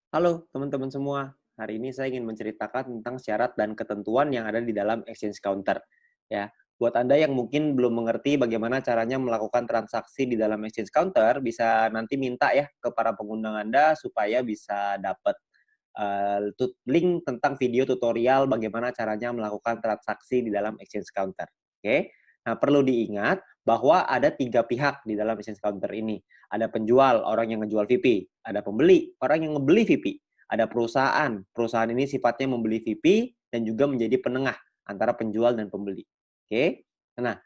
Halo teman-teman semua, hari ini saya ingin menceritakan tentang syarat dan ketentuan yang ada di dalam exchange counter. Ya, buat Anda yang mungkin belum mengerti bagaimana caranya melakukan transaksi di dalam exchange counter, bisa nanti minta ya ke para pengundang Anda supaya bisa dapat link tentang video tutorial bagaimana caranya melakukan transaksi di dalam exchange counter. Oke, nah perlu diingat bahwa ada tiga pihak di dalam exchange counter ini. Ada penjual, orang yang ngejual VP. Ada pembeli, orang yang ngebeli VP. Ada perusahaan, perusahaan ini sifatnya membeli VP dan juga menjadi penengah antara penjual dan pembeli. Oke, nah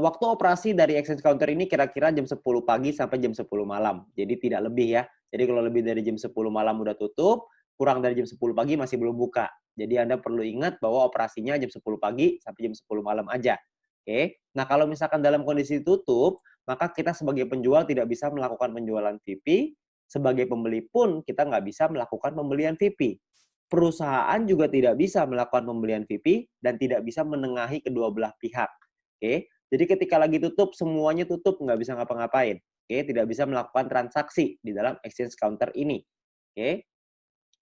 waktu operasi dari exchange counter ini kira-kira jam 10 pagi sampai jam 10 malam. Jadi tidak lebih ya. Jadi kalau lebih dari jam 10 malam udah tutup, kurang dari jam 10 pagi masih belum buka. Jadi Anda perlu ingat bahwa operasinya jam 10 pagi sampai jam 10 malam aja. Oke. Nah, kalau misalkan dalam kondisi tutup, maka kita sebagai penjual tidak bisa melakukan penjualan VIP, sebagai pembeli pun kita nggak bisa melakukan pembelian VIP. Perusahaan juga tidak bisa melakukan pembelian VIP dan tidak bisa menengahi kedua belah pihak. Oke. Jadi ketika lagi tutup, semuanya tutup, nggak bisa ngapa-ngapain. Oke, tidak bisa melakukan transaksi di dalam exchange counter ini. Oke.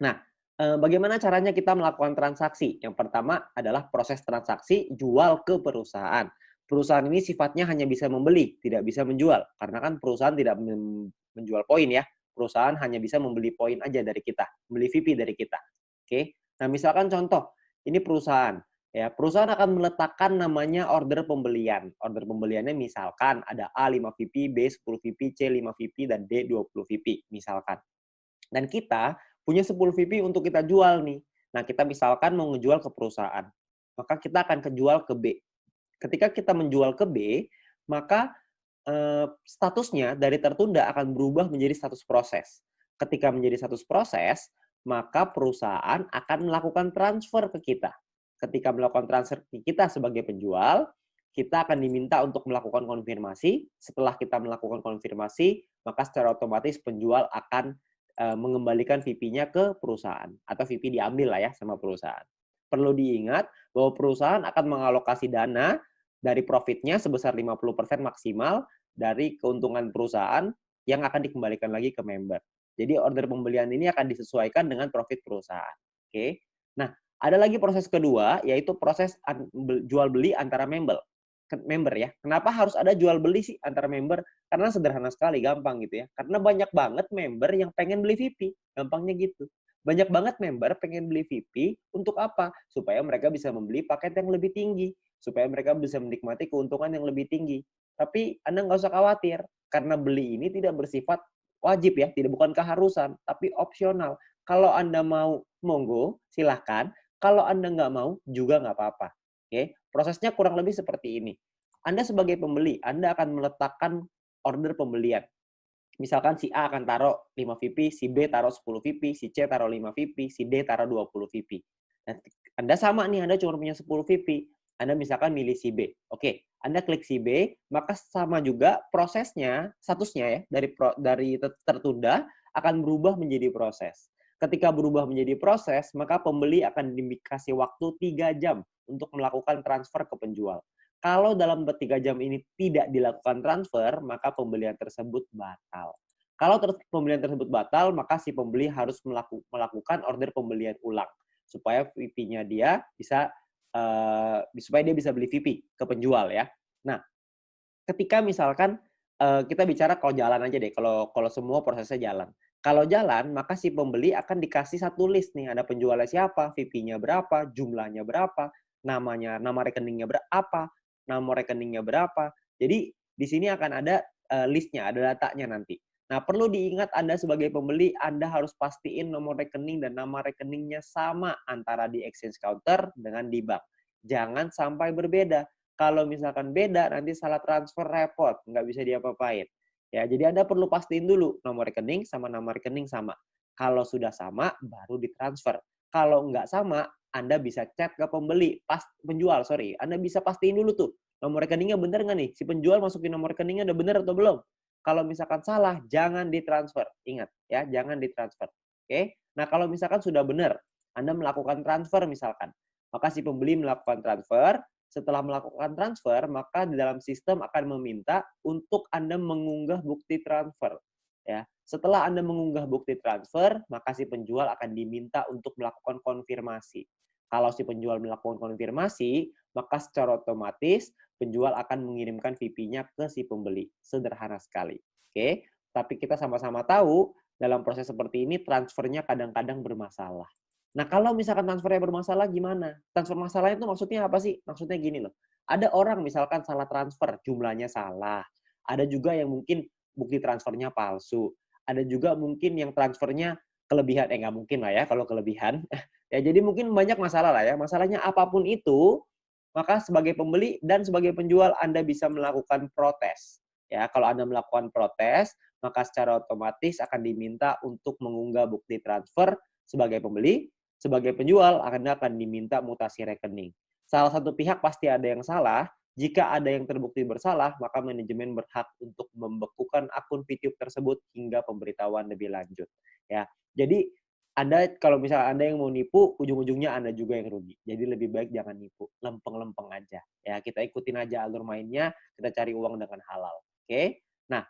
Nah, bagaimana caranya kita melakukan transaksi? Yang pertama adalah proses transaksi jual ke perusahaan. Perusahaan ini sifatnya hanya bisa membeli, tidak bisa menjual. Karena kan perusahaan tidak menjual poin ya. Perusahaan hanya bisa membeli poin aja dari kita, membeli VIP dari kita. Oke. Nah, misalkan contoh, ini perusahaan. Ya, perusahaan akan meletakkan namanya order pembelian. Order pembeliannya misalkan ada A 5 VP, B 10 VP, C 5 VP, dan D 20 VP, misalkan. Dan kita punya 10 VP untuk kita jual nih. Nah, kita misalkan mau ngejual ke perusahaan, maka kita akan kejual ke B. Ketika kita menjual ke B, maka statusnya dari tertunda akan berubah menjadi status proses. Ketika menjadi status proses, maka perusahaan akan melakukan transfer ke kita. Ketika melakukan transfer ke kita sebagai penjual, kita akan diminta untuk melakukan konfirmasi. Setelah kita melakukan konfirmasi, maka secara otomatis penjual akan mengembalikan VP-nya ke perusahaan atau VP diambil lah ya sama perusahaan. Perlu diingat bahwa perusahaan akan mengalokasi dana dari profitnya sebesar 50% maksimal dari keuntungan perusahaan yang akan dikembalikan lagi ke member. Jadi order pembelian ini akan disesuaikan dengan profit perusahaan. Oke. Nah, ada lagi proses kedua yaitu proses jual beli antara member ya. Kenapa harus ada jual beli sih antara member? Karena sederhana sekali, gampang gitu ya. Karena banyak banget member yang pengen beli VIP, gampangnya gitu. Banyak banget member pengen beli VIP untuk apa? Supaya mereka bisa membeli paket yang lebih tinggi, supaya mereka bisa menikmati keuntungan yang lebih tinggi. Tapi Anda nggak usah khawatir, karena beli ini tidak bersifat wajib ya, tidak bukan keharusan, tapi opsional. Kalau Anda mau, monggo, silahkan. Kalau Anda nggak mau, juga nggak apa-apa. Oke, prosesnya kurang lebih seperti ini. Anda sebagai pembeli, Anda akan meletakkan order pembelian. Misalkan si A akan taruh 5 VP, si B taruh 10 VP, si C taruh 5 VP, si D taruh 20 VP. Dan Anda sama nih, Anda cuma punya 10 VP. Anda misalkan milih si B. Oke, Anda klik si B, maka sama juga prosesnya, statusnya ya, dari tertunda akan berubah menjadi proses. Ketika berubah menjadi proses, maka pembeli akan dikasih waktu 3 jam untuk melakukan transfer ke penjual. Kalau dalam 3 jam ini tidak dilakukan transfer, maka pembelian tersebut batal. Kalau pembelian tersebut batal, maka si pembeli harus melakukan order pembelian ulang supaya VP-nya dia bisa supaya dia bisa beli VP ke penjual ya. Nah, ketika misalkan kita bicara kalau jalan aja deh, kalau kalau semua prosesnya jalan. Kalau jalan, maka si pembeli akan dikasih satu list nih, ada penjualnya siapa, VP-nya berapa, jumlahnya berapa, nama rekeningnya berapa, nomor rekeningnya berapa. Jadi di sini akan ada list-nya, ada datanya nanti. Nah, perlu diingat Anda sebagai pembeli, Anda harus pastiin nomor rekening dan nama rekeningnya sama antara di exchange counter dengan di bank. Jangan sampai berbeda. Kalau misalkan beda, nanti salah transfer repot, nggak bisa diapa-apain. Ya, jadi Anda perlu pastiin dulu nomor rekening sama nama rekening sama. Kalau sudah sama, baru ditransfer. Kalau nggak sama, Anda bisa chat ke penjual, sorry. Anda bisa pastiin dulu tuh, nomor rekeningnya bener nggak nih? Si penjual masukin nomor rekeningnya udah bener atau belum? Kalau misalkan salah, jangan ditransfer. Ingat ya, jangan ditransfer. Oke? Nah, kalau misalkan sudah benar, Anda melakukan transfer misalkan, maka si pembeli melakukan transfer. Setelah melakukan transfer, maka di dalam sistem akan meminta untuk Anda mengunggah bukti transfer. Ya. Setelah Anda mengunggah bukti transfer, maka si penjual akan diminta untuk melakukan konfirmasi. Kalau si penjual melakukan konfirmasi, maka secara otomatis penjual akan mengirimkan VP-nya ke si pembeli. Sederhana sekali. Oke, tapi kita sama-sama tahu dalam proses seperti ini transfernya kadang-kadang bermasalah. Nah, kalau misalkan transfernya bermasalah gimana? Transfer masalahnya itu maksudnya apa sih? Maksudnya gini loh. Ada orang misalkan salah transfer, jumlahnya salah. Ada juga yang mungkin bukti transfernya palsu. Ada juga mungkin yang transfernya kelebihan, nggak mungkin lah ya kalau kelebihan. Ya, jadi mungkin banyak masalah lah ya. Masalahnya apapun itu, maka sebagai pembeli dan sebagai penjual Anda bisa melakukan protes. Ya, kalau Anda melakukan protes, maka secara otomatis akan diminta untuk mengunggah bukti transfer sebagai pembeli, sebagai penjual Anda akan diminta mutasi rekening. Salah satu pihak pasti ada yang salah. Jika ada yang terbukti bersalah, maka manajemen berhak untuk membekukan akun VTube tersebut hingga pemberitahuan lebih lanjut. Ya, jadi Anda kalau misalnya Anda yang mau nipu, ujung-ujungnya Anda juga yang rugi. Jadi lebih baik jangan nipu, lempeng-lempeng aja. Ya, kita ikutin aja alur mainnya, kita cari uang dengan halal. Oke? Nah,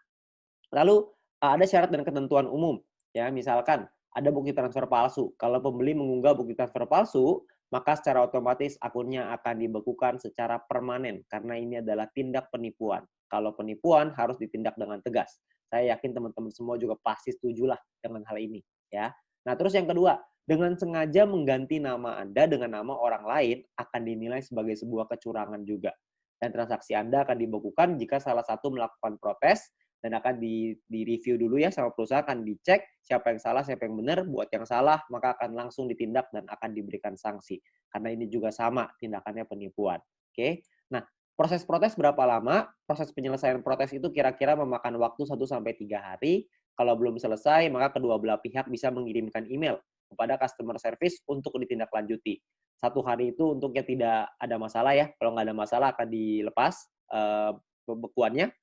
lalu ada syarat dan ketentuan umum. Ya, misalkan ada bukti transfer palsu. Kalau pembeli mengunggah bukti transfer palsu, maka secara otomatis akunnya akan dibekukan secara permanen karena ini adalah tindak penipuan. Kalau penipuan harus ditindak dengan tegas. Saya yakin teman-teman semua juga pasti setuju lah dengan hal ini, ya. Nah, terus yang kedua, dengan sengaja mengganti nama Anda dengan nama orang lain akan dinilai sebagai sebuah kecurangan juga. Dan transaksi Anda akan dibekukan jika salah satu melakukan protes dan akan di-review dulu ya sama perusahaan, akan dicek siapa yang salah, siapa yang benar. Buat yang salah, maka akan langsung ditindak dan akan diberikan sanksi. Karena ini juga sama tindakannya penipuan. Oke. Nah, proses protes berapa lama? Proses penyelesaian protes itu kira-kira memakan waktu 1-3 hari. Kalau belum selesai, maka kedua belah pihak bisa mengirimkan email kepada customer service untuk ditindaklanjuti. 1 hari itu untuknya tidak ada masalah ya. Kalau nggak ada masalah akan dilepas pembekuannya,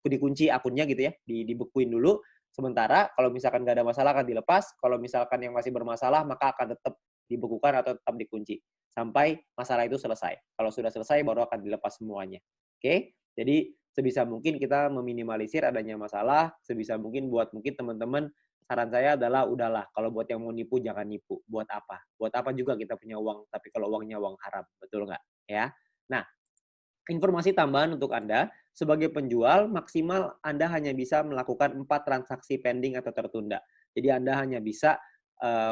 dikunci akunnya gitu ya, dibekuin dulu. Sementara kalau misalkan nggak ada masalah akan dilepas. Kalau misalkan yang masih bermasalah maka akan tetap dibekukan atau tetap dikunci sampai masalah itu selesai. Kalau sudah selesai baru akan dilepas semuanya. Oke? Jadi sebisa mungkin kita meminimalisir adanya masalah, sebisa mungkin buat mungkin teman-teman saran saya adalah udahlah kalau buat yang mau nipu jangan nipu. Buat apa? Buat apa juga kita punya uang tapi kalau uangnya uang haram, betul nggak? Ya. Nah, informasi tambahan untuk Anda, sebagai penjual maksimal Anda hanya bisa melakukan 4 transaksi pending atau tertunda. Jadi Anda hanya bisa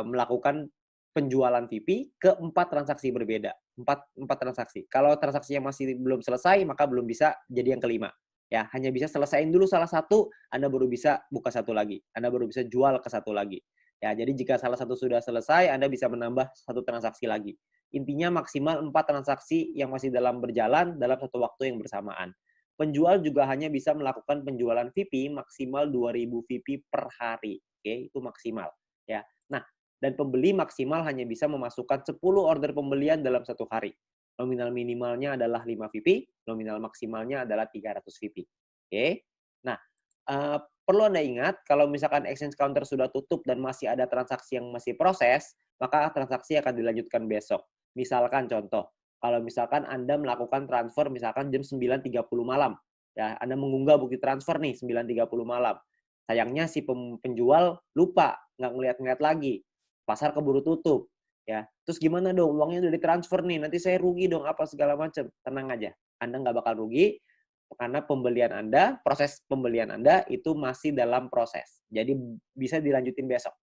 melakukan penjualan VP ke 4 transaksi berbeda. 4 transaksi. Kalau transaksinya masih belum selesai, maka belum bisa jadi yang kelima. Ya, hanya bisa selesaiin dulu salah satu, Anda baru bisa buka satu lagi. Anda baru bisa jual ke satu lagi. Ya, jadi jika salah satu sudah selesai, Anda bisa menambah satu transaksi lagi. Intinya maksimal 4 transaksi yang masih dalam berjalan dalam satu waktu yang bersamaan. Penjual juga hanya bisa melakukan penjualan VP maksimal 2.000 VP per hari. Oke, itu maksimal. Ya. Nah, dan pembeli maksimal hanya bisa memasukkan 10 order pembelian dalam satu hari. Nominal minimalnya adalah 5 VP, nominal maksimalnya adalah 300 VP. Oke. Nah, perlu Anda ingat kalau misalkan exchange counter sudah tutup dan masih ada transaksi yang masih proses, maka transaksi akan dilanjutkan besok. Misalkan contoh, kalau misalkan Anda melakukan transfer misalkan jam 9.30 malam, ya Anda mengunggah bukti transfer nih 9.30 malam. Sayangnya si penjual lupa, nggak ngeliat-ngeliat lagi. Pasar keburu tutup. Ya, terus gimana dong? Uangnya udah ditransfer nih, nanti saya rugi dong apa segala macam. Tenang aja, Anda nggak bakal rugi karena pembelian Anda, proses pembelian Anda itu masih dalam proses. Jadi bisa dilanjutin besok.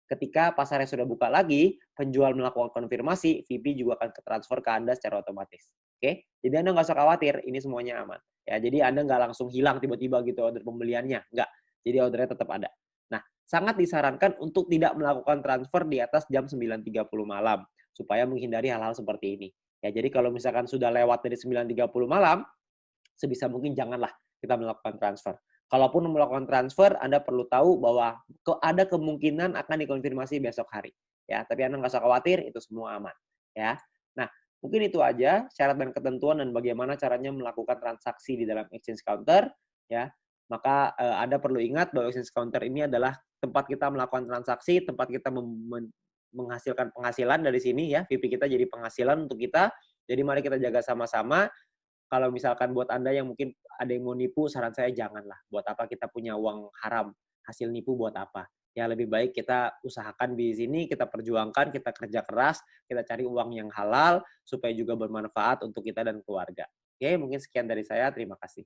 Ketika pasarnya sudah buka lagi, penjual melakukan konfirmasi, VP juga akan transfer ke Anda secara otomatis. Oke? Jadi Anda nggak usah khawatir, ini semuanya aman. Ya, jadi Anda nggak langsung hilang tiba-tiba gitu order pembeliannya. Nggak. Jadi ordernya tetap ada. Nah, sangat disarankan untuk tidak melakukan transfer di atas jam 9.30 malam, supaya menghindari hal-hal seperti ini. Ya, jadi kalau misalkan sudah lewat dari 9.30 malam, sebisa mungkin janganlah kita melakukan transfer. Kalaupun melakukan transfer, Anda perlu tahu bahwa ada kemungkinan akan dikonfirmasi besok hari. Ya, tapi Anda nggak usah khawatir, itu semua aman. Ya. Nah, mungkin itu aja syarat dan ketentuan dan bagaimana caranya melakukan transaksi di dalam exchange counter. Ya, maka Anda perlu ingat bahwa exchange counter ini adalah tempat kita melakukan transaksi, tempat kita menghasilkan penghasilan dari sini ya. VP kita jadi penghasilan untuk kita. Jadi mari kita jaga sama-sama. kalau misalkan buat Anda yang mungkin ada yang mau nipu, saran saya janganlah. Buat apa kita punya uang haram, hasil nipu buat apa? Ya lebih baik kita usahakan di sini, kita perjuangkan, kita kerja keras, kita cari uang yang halal, supaya juga bermanfaat untuk kita dan keluarga. Oke, mungkin sekian dari saya, terima kasih.